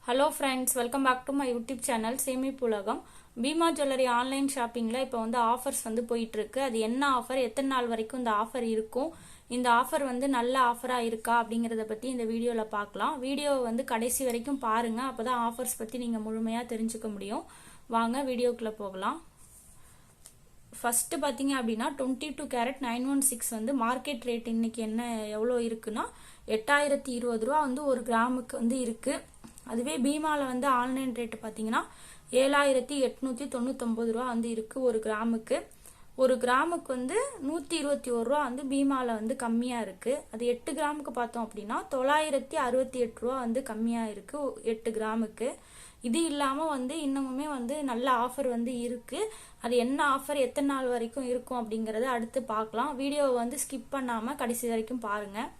Hello friends, welcome back to my YouTube channel சேமிப்புலகம். Bhima jewellery online ஷாப்பிங்கில் இப்போ வந்து ஆஃபர்ஸ் வந்து போயிட்டுருக்கு. அது என்ன ஆஃபர், எத்தனை நாள் வரைக்கும் இந்த ஆஃபர் இருக்கும், இந்த ஆஃபர் வந்து நல்ல ஆஃபராக இருக்கா அப்படிங்கிறத பற்றி இந்த வீடியோவில் பார்க்கலாம். வீடியோவை வந்து கடைசி வரைக்கும் பாருங்கள், அப்போ தான் ஆஃபர்ஸ் பற்றி நீங்கள் முழுமையாக தெரிஞ்சுக்க முடியும். வாங்க வீடியோக்குள்ளே போகலாம். ஃபஸ்ட்டு பார்த்தீங்க அப்படின்னா 22 கேரட் 916 வந்து மார்க்கெட் ரேட் இன்னைக்கு எவ்வளோ இருக்குன்னா 8020 ரூபா வந்து ஒரு கிராமுக்கு வந்து இருக்குது. அதுவே பீமாவில் வந்து ஆன்லைன் ரேட்டு பார்த்தீங்கன்னா 7899 ரூபா வந்து இருக்குது ஒரு கிராமுக்கு. ஒரு கிராமுக்கு வந்து 121 ரூபா வந்து பீமாவில் வந்து கம்மியாக இருக்குது. அது 8 கிராமுக்கு பார்த்தோம் அப்படின்னா 968 ரூபா வந்து கம்மியாக இருக்குது 8 கிராமுக்கு. இது இல்லாமல் வந்து இன்னமுமே வந்து நல்ல ஆஃபர் வந்து இருக்குது. அது என்ன ஆஃபர், எத்தனை நாள் வரைக்கும் இருக்கும் அப்படிங்கிறத அடுத்து பார்க்கலாம். வீடியோவை வந்து ஸ்கிப் பண்ணாமல் கடைசி வரைக்கும் பாருங்கள்.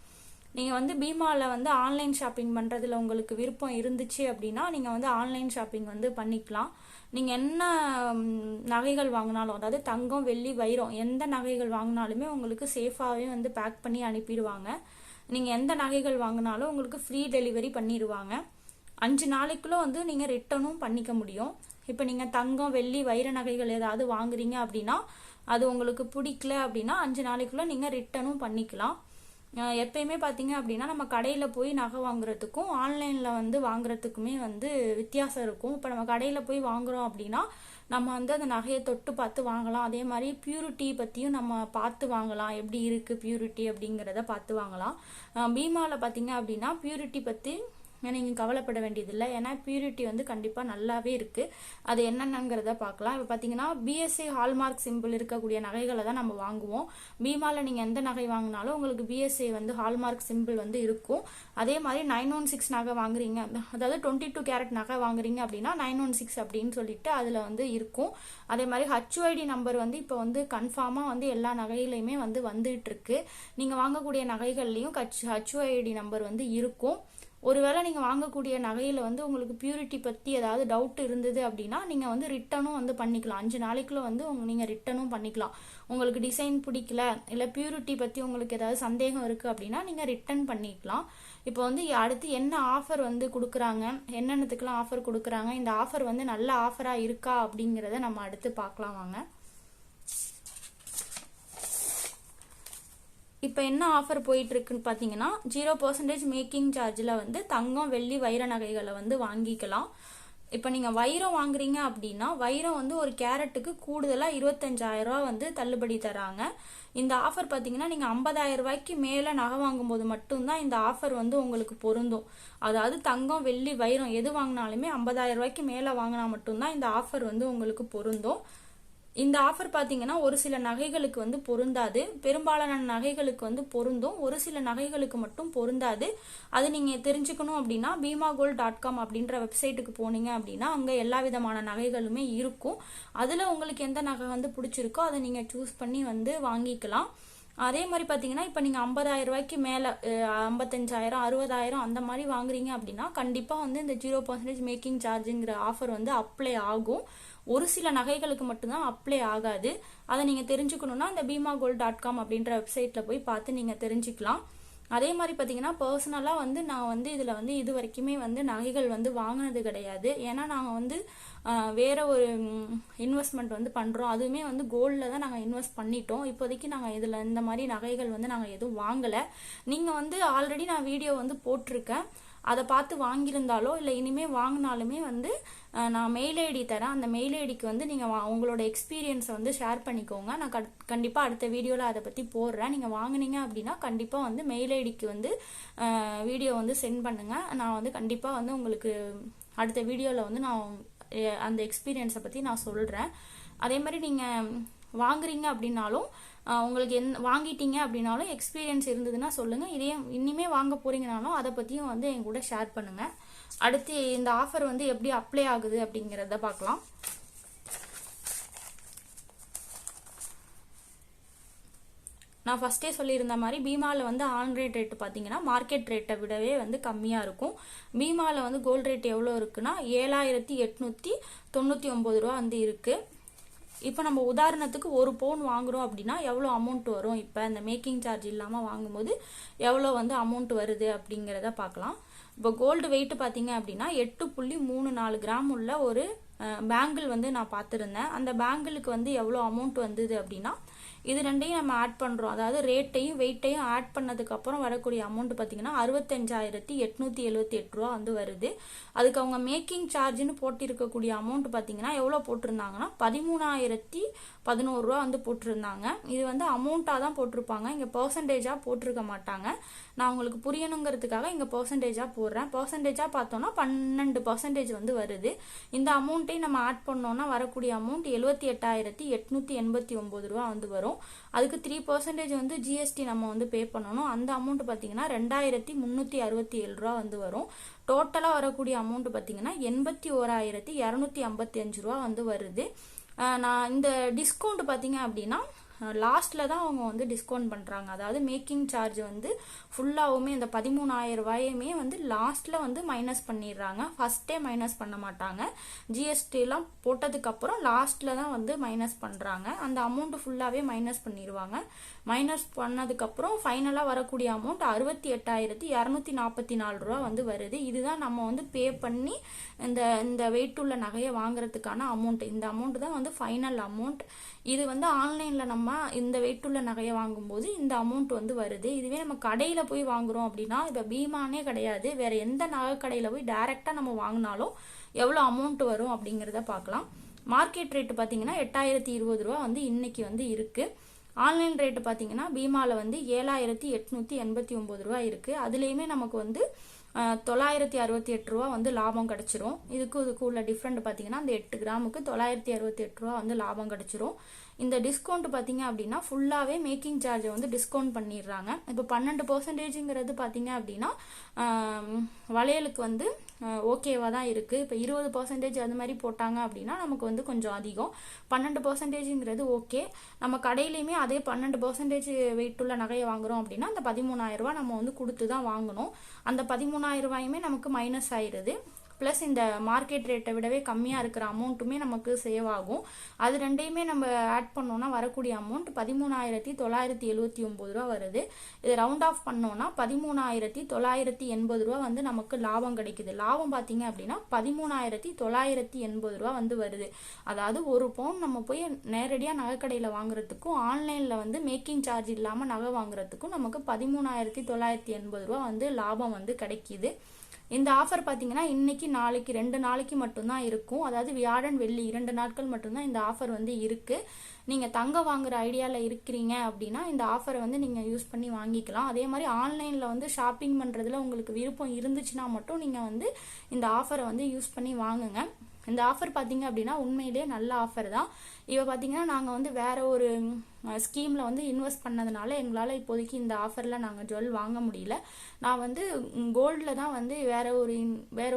நீங்கள் வந்து பீமாவில் வந்து ஆன்லைன் ஷாப்பிங் பண்ணுறதுல உங்களுக்கு விருப்பம் இருந்துச்சு அப்படின்னா நீங்கள் வந்து ஆன்லைன் ஷாப்பிங் வந்து பண்ணிக்கலாம். நீங்கள் என்ன நகைகள் வாங்கினாலும், அதாவது தங்கம், வெள்ளி, வைரம் எந்த நகைகள் வாங்கினாலுமே உங்களுக்கு சேஃபாகவே வந்து பேக் பண்ணி அனுப்பிடுவாங்க. நீங்கள் எந்த நகைகள் வாங்கினாலும் உங்களுக்கு ஃப்ரீ டெலிவரி பண்ணிடுவாங்க. 5 நாளைக்குள்ளே வந்து நீங்கள் ரிட்டர்னும் பண்ணிக்க முடியும். இப்போ நீங்கள் தங்கம், வெள்ளி, வைர நகைகள் ஏதாவது வாங்குறீங்க அப்படின்னா அது உங்களுக்கு பிடிக்கல அப்படின்னா 5 நாளைக்குள்ளே நீங்கள் ரிட்டர்னும் பண்ணிக்கலாம். எப்பயுமே பார்த்தீங்க அப்படின்னா நம்ம கடையில் போய் நகை வாங்குறதுக்கும் ஆன்லைனில் வந்து வாங்குறதுக்குமே வந்து வித்தியாசம் இருக்கும். இப்போ நம்ம கடையில் போய் வாங்குறோம் அப்படின்னா நம்ம வந்து அந்த நகையை தொட்டு பார்த்து வாங்கலாம். அதே மாதிரி பியூரிட்டி பற்றியும் நம்ம பார்த்து வாங்கலாம், எப்படி இருக்குது பியூரிட்டி அப்படிங்கிறத பார்த்து வாங்கலாம். பீமாவில் பார்த்தீங்க அப்படின்னா பியூரிட்டி பற்றி நீங்கள் கவலைப்பட வேண்டியதில்லை. ஏன்னா பியூரிட்டி வந்து கண்டிப்பாக நல்லாவே இருக்குது. அது என்னென்னங்கிறத பார்க்கலாம். இப்போ பார்த்தீங்கன்னா பிஎஸ்சி ஹால்மார்க் சிம்பிள் இருக்கக்கூடிய நகைகளை தான் நம்ம வாங்குவோம். பீமாவில் நீங்கள் எந்த நகை வாங்கினாலும் உங்களுக்கு பிஎஸ்சி வந்து ஹால்மார்க் சிம்பிள் வந்து இருக்கும். அதே மாதிரி 916 நகை வாங்குறீங்க, அதாவது 22 கேரட் நகை வாங்குறீங்க அப்படின்னா 916 அப்படின்னு சொல்லிட்டு அதில் வந்து இருக்கும். அதே மாதிரி HUID நம்பர் வந்து இப்போ வந்து கன்ஃபார்மாக வந்து எல்லா நகையிலையுமே வந்து வந்துட்டு இருக்கு. நீங்கள் வாங்கக்கூடிய நகைகள்லையும் HUID நம்பர் வந்து இருக்கும். ஒருவேளை நீங்கள் வாங்கக்கூடிய நகையில் வந்து உங்களுக்கு பியூரிட்டி பற்றி ஏதாவது டவுட் இருந்தது அப்படின்னா நீங்கள் வந்து ரிட்டனும் வந்து பண்ணிக்கலாம். 5 நாளைக்குள்ளே வந்து நீங்கள் ரிட்டனும் பண்ணிக்கலாம். உங்களுக்கு டிசைன் பிடிக்கல, இல்லை பியூரிட்டி பற்றி உங்களுக்கு ஏதாவது சந்தேகம் இருக்குது அப்படின்னா நீங்கள் ரிட்டன் பண்ணிக்கலாம். இப்போ வந்து அடுத்து என்ன ஆஃபர் வந்து கொடுக்குறாங்க, என்னென்னத்துக்கெல்லாம் ஆஃபர் கொடுக்குறாங்க, இந்த ஆஃபர் வந்து நல்ல ஆஃபராக இருக்கா அப்படிங்கிறத நம்ம அடுத்து பார்க்கலாம் வாங்க. இப்போ என்ன ஆஃபர் போயிட்டு இருக்குன்னு பார்த்தீங்கன்னா 0% மேக்கிங் சார்ஜில் வந்து தங்கம், வெள்ளி, வைர நகைகளை வந்து வாங்கிக்கலாம். இப்போ நீங்கள் வைரம் வாங்குறீங்க அப்படின்னா வைரம் வந்து ஒரு கேரட்டுக்கு கூடுதலாக 25,000 ரூபா வந்து தள்ளுபடி தராங்க. இந்த ஆஃபர் பார்த்தீங்கன்னா நீங்கள் 50,000 ரூபாய்க்கு மேலே நகை வாங்கும்போது மட்டும்தான் இந்த ஆஃபர் வந்து உங்களுக்கு பொருந்தும். அதாவது தங்கம், வெள்ளி, வைரம் எது வாங்கினாலுமே 50,000 ரூபாய்க்கு மேலே வாங்கினா மட்டும்தான் இந்த ஆஃபர் வந்து உங்களுக்கு பொருந்தும். இந்த ஆஃபர் பார்த்தீங்கன்னா ஒரு சில நகைகளுக்கு வந்து பொருந்தாது, பெரும்பாலான நகைகளுக்கு வந்து பொருந்தும், ஒரு சில நகைகளுக்கு மட்டும் பொருந்தாது. அது நீங்கள் தெரிஞ்சுக்கணும் அப்படின்னா beemagold.com அப்படின்ற வெப்சைட்டுக்கு போனீங்க அப்படின்னா அங்கே எல்லா விதமான நகைகளுமே இருக்கும். அதில் உங்களுக்கு எந்த நகை வந்து பிடிச்சிருக்கோ அதை நீங்கள் சூஸ் பண்ணி வந்து வாங்கிக்கலாம். அதே மாதிரி பார்த்தீங்கன்னா இப்போ நீங்கள் 50,000 ரூபாய்க்கு மேலே 55,000, 60,000 அந்த மாதிரி வாங்குறீங்க அப்படின்னா கண்டிப்பாக வந்து இந்த 0% மேக்கிங் சார்ஜுங்கிற ஆஃபர் வந்து அப்ளை ஆகும். ஒரு சில நகைகளுக்கு மட்டும்தான் அப்ளை ஆகாது. அதை நீங்கள் தெரிஞ்சுக்கணுன்னா இந்த beemagold.com அப்படின்ற வெப்சைட்டில் போய் பார்த்து நீங்கள் தெரிஞ்சுக்கலாம். அதே மாதிரி பார்த்தீங்கன்னா பர்சனலாக வந்து நான் வந்து இதில் வந்து இது வரைக்குமே வந்து நகைகள் வந்து வாங்கினது கிடையாது. ஏன்னா நாங்கள் வந்து வேற ஒரு இன்வெஸ்ட்மெண்ட் வந்து பண்ணுறோம், அதுவுமே வந்து கோல்டில் தான் நாங்கள் இன்வெஸ்ட் பண்ணிட்டோம். இப்போதைக்கு நாங்கள் இதில் இந்த மாதிரி நகைகள் வந்து நாங்கள் எதுவும் வாங்கலை. நீங்கள் வந்து ஆல்ரெடி நான் வீடியோ வந்து போட்டிருக்கேன், அதை பார்த்து வாங்கியிருந்தாலோ இல்லை இனிமேல் வாங்கினாலுமே வந்து நான் மெயில் ஐடி தரேன். அந்த மெயில் ஐடிக்கு வந்து நீங்கள் உங்களோட எக்ஸ்பீரியன்ஸை வந்து ஷேர் பண்ணிக்கோங்க. நான் கண்டிப்பாக அடுத்த வீடியோவில் அதை பற்றி போடுறேன். நீங்கள் வாங்கினீங்க அப்படின்னா கண்டிப்பாக வந்து மெயில் ஐடிக்கு வந்து வீடியோ வந்து சென்ட் பண்ணுங்கள். நான் வந்து கண்டிப்பாக வந்து உங்களுக்கு அடுத்த வீடியோவில் வந்து நான் அந்த எக்ஸ்பீரியன்ஸை பற்றி நான் சொல்கிறேன். அதே மாதிரி நீங்கள் வாங்குறீங்க அப்படின்னாலும் உங்களுக்கு வாங்கிட்டீங்க அப்படின்னாலும் எக்ஸ்பீரியன்ஸ் இருந்ததுன்னா சொல்லுங்கள். இதே இனிமே வாங்க போறீங்கனாலும் அதை பற்றியும் வந்து என் கூட ஷேர் பண்ணுங்கள். அடுத்து இந்த ஆஃபர் வந்து எப்படி அப்ளை ஆகுது அப்படிங்கிறத பார்க்கலாம். நான் ஃபஸ்ட்டே சொல்லியிருந்த மாதிரி பீமாவில் வந்து ஆன்லைன் ரேட்டு பார்த்தீங்கன்னா மார்க்கெட் ரேட்டை விடவே வந்து கம்மியாக இருக்கும். பீமாவில் வந்து கோல்டு ரேட் எவ்வளோ இருக்குன்னா 7,899 ரூபா வந்து இருக்குது. இப்போ நம்ம உதாரணத்துக்கு 1 பவுன் வாங்குறோம் அப்படின்னா எவ்வளோ அமௌண்ட் வரும், இப்போ இந்த மேக்கிங் சார்ஜ் இல்லாமல் வாங்கும்போது எவ்வளோ வந்து அமௌண்ட் வருது அப்படிங்கிறத பார்க்கலாம். இப்போ கோல்டு வெயிட் பார்த்தீங்க அப்படின்னா 8.34 கிராம் உள்ள ஒரு பேங்கிள் வந்து நான் பார்த்துருந்தேன். அந்த பேங்கிளுக்கு வந்து எவ்வளோ அமௌண்ட் வந்தது அப்படின்னா, இது ரெண்டையும் நம்ம ஆட் பண்ணுறோம், அதாவது ரேட்டையும் வெயிட்டையும் ஆட் பண்ணதுக்கு அப்புறம் வரக்கூடிய அமௌண்ட் பார்த்தீங்கன்னா 65,878 ரூபா வந்து வருது. அதுக்கு அவங்க மேக்கிங் சார்ஜ்னு போட்டிருக்கக்கூடிய அமௌண்ட் பார்த்தீங்கன்னா எவ்வளோ போட்டிருந்தாங்கன்னா 13,011 ரூபா வந்து போட்டிருந்தாங்க. இது வந்து அமௌண்ட்டாக தான் போட்டிருப்பாங்க, இங்கே பர்சன்டேஜாக போட்டிருக்க மாட்டாங்க. நான் உங்களுக்கு புரியணுங்கிறதுக்காக இங்கே பர்சன்டேஜாக போடுறேன். பர்சன்டேஜாக பார்த்தோம்னா 12% வந்து வருது. இந்த அமௌண்ட்டையும் நம்ம ஆட் பண்ணோம்னா வரக்கூடிய அமௌண்ட் 78,889 ரூபா வந்து வரும். அதுக்கு 3% வந்து ஜிஎஸ்டி நம்ம வந்து பே பண்ணணும். அந்த அமௌண்ட் பார்த்தீங்கன்னா 2,367 ரூபா வந்து வரும். டோட்டலாக வரக்கூடிய அமௌண்ட் பார்த்தீங்கன்னா 81,255 ரூபா வந்து வருது. நான் இந்த டிஸ்கவுண்ட் பார்த்தீங்க அப்படின்னா லாஸ்ட்டில் தான் அவங்க வந்து டிஸ்கவுண்ட் பண்ணுறாங்க. அதாவது மேக்கிங் சார்ஜ் வந்து ஃபுல்லாகவுமே இந்த 13,000 ரூபாயுமே வந்து லாஸ்ட்டில் வந்து மைனஸ் பண்ணிடுறாங்க. ஃபஸ்ட்டே மைனஸ் பண்ண மாட்டாங்க. ஜிஎஸ்டிலாம் போட்டதுக்கப்புறம் லாஸ்ட்டில் தான் வந்து மைனஸ் பண்ணுறாங்க. அந்த அமௌண்ட்டு ஃபுல்லாகவே மைனஸ் பண்ணிடுவாங்க. மைனஸ் பண்ணதுக்கப்புறம் ஃபைனலாக வரக்கூடிய அமௌண்ட் 68,244 ரூபா வந்து வருது. இதுதான் நம்ம வந்து பே பண்ணி இந்த வெயிட் உள்ள நகையை வாங்குறதுக்கான அமௌண்ட். இந்த அமௌண்ட் தான் வந்து ஃபைனல் அமௌண்ட். இது வந்து ஆன்லைனில் நம்ம இந்த வெயிட் உள்ள நகையை வாங்கும்போது இந்த அமௌண்ட் வந்து வருது. இதுவே நம்ம கடையில் போய் வாங்குறோம் அப்படின்னா, இப்போ பீமானே கிடையாது, வேற எந்த நகை கடையில் போய் டைரெக்டாக நம்ம வாங்கினாலும் எவ்வளோ அமௌண்ட் வரும் அப்படிங்கிறத பார்க்கலாம். மார்க்கெட் ரேட்டு பார்த்தீங்கன்னா 8,020 ரூபா வந்து இன்னைக்கு வந்து இருக்கு. ஆன்லைன் ரேட்டு பார்த்தீங்கன்னா பீமாவில் வந்து 7,889 ரூபா இருக்கு. அதுலேயுமே நமக்கு வந்து 968 ரூபா வந்து லாபம் கிடைச்சிரும். இதுக்கு உள்ள டிஃப்ரெண்ட் பார்த்தீங்கன்னா அந்த 8 கிராமுக்கு 968 ரூபா வந்து லாபம் கிடைச்சிரும். இந்த டிஸ்கவுண்ட் பார்த்தீங்க அப்படின்னா ஃபுல்லாகவே மேக்கிங் சார்ஜை வந்து டிஸ்கவுண்ட் பண்ணிடுறாங்க. இப்போ 12%ங்கிறது பார்த்தீங்க அப்படின்னா வளையலுக்கு வந்து ஓகேவா தான் இருக்குது. இப்போ 20% அது மாதிரி போட்டாங்க அப்படின்னா நமக்கு வந்து கொஞ்சம் அதிகம். 12%ங்கிறது ஓகே. நம்ம கடையிலையுமே அதே 12% வெயிட் உள்ள நகையை வாங்குறோம் அப்படின்னா அந்த 13,000 ரூபா நம்ம வந்து கொடுத்து தான் வாங்கணும். அந்த 13,000 ரூபாயுமே நமக்கு மைனஸ் ஆயிடுது. ப்ளஸ் இந்த மார்க்கெட் ரேட்டை விடவே கம்மியாக இருக்கிற அமௌண்ட்டுமே நமக்கு சேவ் ஆகும். அது ரெண்டையுமே நம்ம ஆட் பண்ணோன்னா வரக்கூடிய அமௌண்ட் 13,979 ரூபா வருது. இது ரவுண்ட் ஆஃப் பண்ணோன்னா 13,980 ரூபா வந்து நமக்கு லாபம் கிடைக்குது. லாபம் பார்த்தீங்க அப்படின்னா 13,980 ரூபா வந்து வருது. அதாவது ஒரு பவுன் நம்ம போய் நேரடியாக நகைக்கடையில் வாங்குறதுக்கும் ஆன்லைனில் வந்து மேக்கிங் சார்ஜ் இல்லாமல் நகை வாங்குறதுக்கும் நமக்கு 13,980 ரூபா வந்து லாபம் வந்து கிடைக்கிது. இந்த ஆஃபர் பார்த்தீங்கன்னா இன்னைக்கு நாளைக்கு 2 நாளைக்கு மட்டும்தான் இருக்கும். அதாவது வியாழன் வெள்ளி 2 நாட்கள் மட்டும்தான் இந்த ஆஃபர் வந்து இருக்கு. நீங்கள் தங்கம் வாங்குற ஐடியாவில் இருக்கிறீங்க அப்படின்னா இந்த ஆஃபரை வந்து நீங்கள் யூஸ் பண்ணி வாங்கிக்கலாம். அதே மாதிரி ஆன்லைனில் வந்து ஷாப்பிங் பண்ணுறதுல உங்களுக்கு விருப்பம் இருந்துச்சுன்னா மட்டும் நீங்கள் வந்து இந்த ஆஃபரை வந்து யூஸ் பண்ணி வாங்குங்க. இந்த ஆஃபர் பார்த்தீங்க அப்படின்னா உண்மையிலேயே நல்ல ஆஃபர் தான். இப்போ பார்த்தீங்கன்னா நாங்கள் வந்து வேற ஒரு ஸ்கீமில் வந்து இன்வெஸ்ட் பண்ணதுனால எங்களால் இப்போதைக்கு இந்த ஆஃபரில் நாங்கள் ஜுவல் வாங்க முடியல. நான் வந்து கோல்டில் தான் வந்து வேற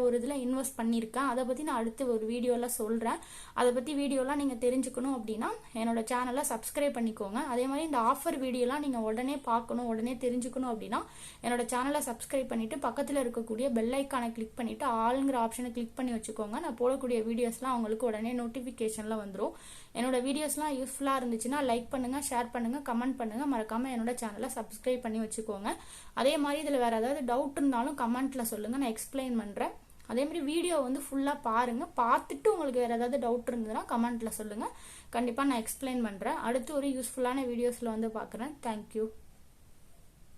ஒரு இதில் இன்வெஸ்ட் பண்ணியிருக்கேன். அதை பற்றி நான் அடுத்து ஒரு வீடியோவில் சொல்கிறேன். அதை பற்றி வீடியோலாம் நீங்கள் தெரிஞ்சுக்கணும் அப்படின்னா என்னோட சேனலை சப்ஸ்கிரைப் பண்ணிக்கோங்க. அதே மாதிரி இந்த ஆஃபர் வீடியோலாம் நீங்கள் உடனே பார்க்கணும், உடனே தெரிஞ்சுக்கணும் அப்படின்னா என்னோட சேனலை சப்ஸ்கிரைப் பண்ணிவிட்டு பக்கத்தில் இருக்கக்கூடிய பெல் ஐக்கானை கிளிக் பண்ணிவிட்டு ஆளுங்கிற ஆப்ஷனை கிளிக் பண்ணி வச்சுக்கோங்க. நான் போடக்கூடிய வீடியோஸ்லாம் உங்களுக்கு உடனே நோட்டிஃபிகேஷனில் வந்துடும். என்னோட வீடியோஸ்லாம் யூஸ்ஃபுல்லாக இருந்துச்சுன்னா லைக் பண்ணுங்கள், ஷேர் பண்ணுங்கள், கமெண்ட் பண்ணுங்கள். மறக்காமல் என்னோட சேனலை சப்ஸ்கிரைப் பண்ணி வச்சுக்கோங்க. அதே மாதிரி இதில் வேறு ஏதாவது டவுட் இருந்தாலும் கமெண்ட்டில் சொல்லுங்கள், நான் எக்ஸ்பிளைன் பண்ணுறேன். அதே மாதிரி வீடியோ வந்து ஃபுல்லாக பாருங்கள். பார்த்துட்டு உங்களுக்கு வேறு ஏதாவது டவுட் இருந்ததுன்னா கமெண்ட்டில் சொல்லுங்கள். கண்டிப்பாக நான் எக்ஸ்பிளைன் பண்ணுறேன். அடுத்து ஒரு யூஸ்ஃபுல்லான வீடியோஸில் வந்து பார்க்குறேன். தேங்க்யூ.